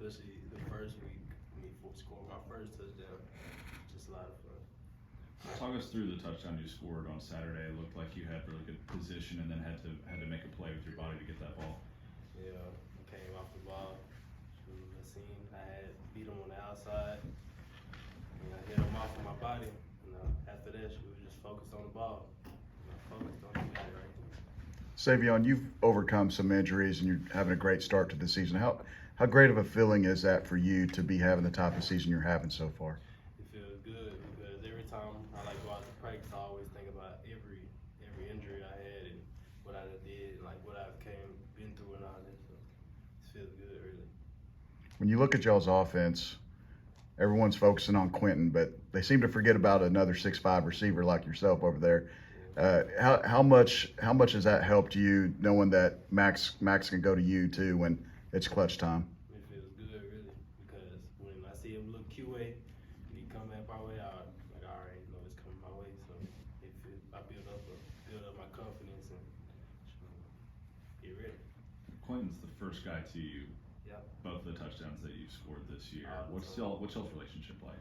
especially the first week, me scoring my first touchdown. Just a lot of fun. Talk us through the touchdown you scored on Saturday. It looked like you had really good position and then had to make a play with your body to get that ball. Yeah, I came off the ball. I had beat him on the outside. And I hit him off with my body. After that, we were just focused on the ball. I focused on the play right there. Savion, you've overcome some injuries and you're having a great start to the season. How great of a feeling is that for you to be having the type of season you're having so far? It feels good because every time I go out to practice, I always think about every injury I had and what I did, like what I've been through and all that. So it feels good, really. When you look at y'all's offense, everyone's focusing on Quentin, but they seem to forget about another 6'5" receiver like yourself over there. How much has that helped you knowing that Max can go to you too when it's clutch time? It feels good, really, because when I see him look QA and he come back my way, I already know it's coming my way. So I build up my confidence and get ready. Quentin's the first guy to you. Yep. Both the touchdowns that you've scored this year. What's So, y'all's relationship like?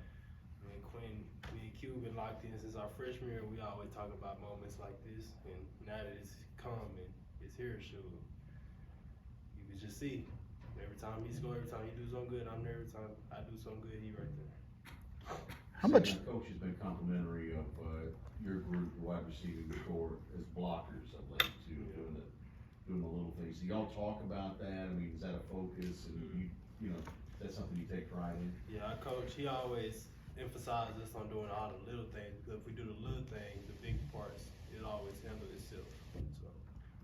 me and Q been locked in since our freshman year. We always talk about moments like this, and now that it's come and it's here, shoot, you can just see. Every time he score, every time he do something good, I'm there. Every time I do something good, he right there. How much? Coach has been complimentary of your group, the wide receiving core, as blockers of late too, doing the little things. Do y'all talk about that? I mean, is that a focus? And you know, that's something you take pride in? Yeah, our coach, he always emphasizes us on doing all the little things, because if we do the little things, the big parts, it always handles itself. So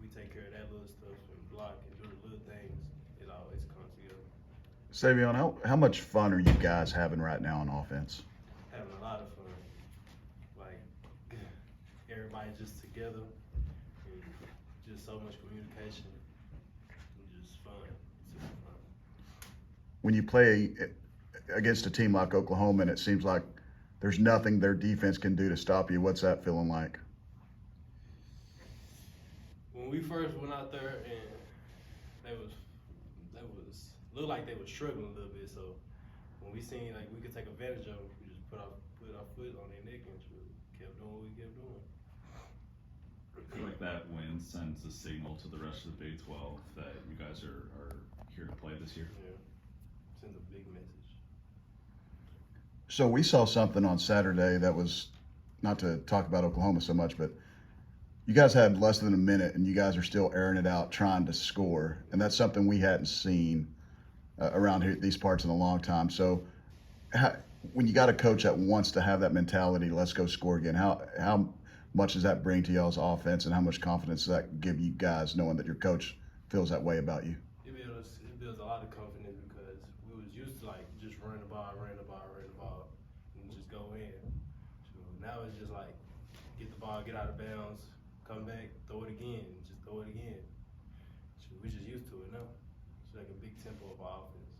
we take care of that little stuff and block and do the little things, it always comes together. Savion, how much fun are you guys having right now on offense? Having a lot of fun. Like, everybody just together and just so much communication and just fun. Super fun. When you play against a team like Oklahoma and it seems like there's nothing their defense can do to stop you, what's that feeling like? When we first went out there and they was looked like they were struggling a little bit, so when we seen like we could take advantage of them, we just put our foot on their neck and kept doing what we kept doing. I feel like that win sends a signal to the rest of the Big 12 that you guys are here to play this year. Yeah, sends a big message. So we saw something on Saturday that was, not to talk about Oklahoma so much, but you guys had less than a minute and you guys are still airing it out trying to score, and that's something we hadn't seen around here, these parts in a long time. So when you got a coach that wants to have that mentality, let's go score again, how much does that bring to y'all's offense, and how much confidence does that give you guys knowing that your coach feels that way about you? It builds a lot of confidence because we was used to like just run the ball, and just go in. So now it's just like get the ball, get out of bounds, come back, throw it again, just throw it again. So we just used to it now. It's like a big tempo of our offense.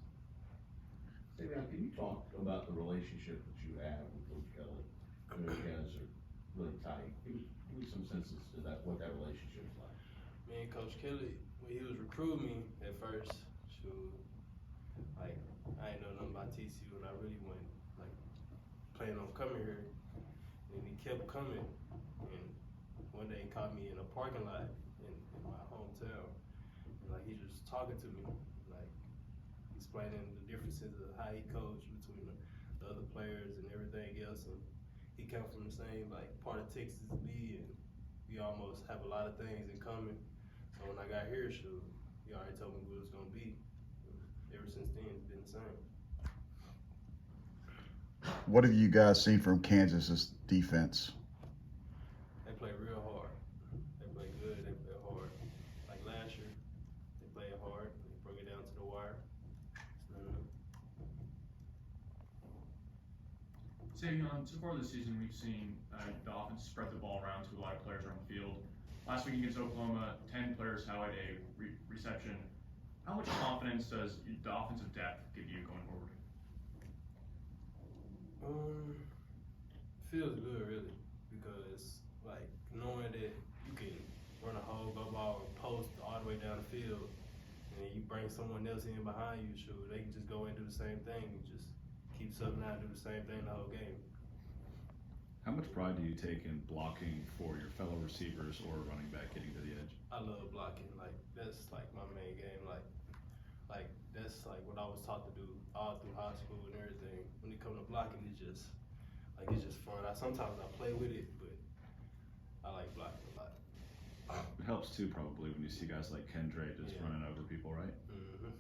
Savion, can you talk about the relationship that you have with Coach Kelly? I know you guys are really tight. Give me some senses to that, what that relationship is like. Me and Coach Kelly, when he was recruiting me at first, shoot, like I ain't know nothing about TCU, and I really wasn't like planning on coming here. And he kept coming, and one day he caught me in a parking lot in my hometown, and like he was talking to me, like explaining the differences of how he coached between the other players and everything else, and he come from the same like part of Texas as me, and we almost have a lot of things in common. So when I got here, shoot, he already told me what it was gonna be. Ever since then, it's been the same. What have you guys seen from Kansas's defense? They play real hard. They play good. They play hard. Like last year, they played hard. They broke it down to the wire. Savion, so far this season we've seen the offense spread the ball around to a lot of players around the field. Last week against Oklahoma, 10 players had a reception. How much confidence does the offensive depth give you going forward? Feels good really, because like knowing that you can run a whole go ball and post all the way down the field, and then you bring someone else in behind you, shoot, they can just go and do the same thing and just keep subbing out and do the same thing the whole game. How much pride do you take in blocking for your fellow receivers or running back getting to the edge? I love blocking. Like, that's like my main game. Like that's like what I was taught to do all through high school and everything. When it comes to blocking, it's just fun. Sometimes I play with it, but I like blocking a lot. It helps too, probably, when you see guys like Kendre just running over people, right? Mm-hmm.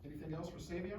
Anything else for Savion?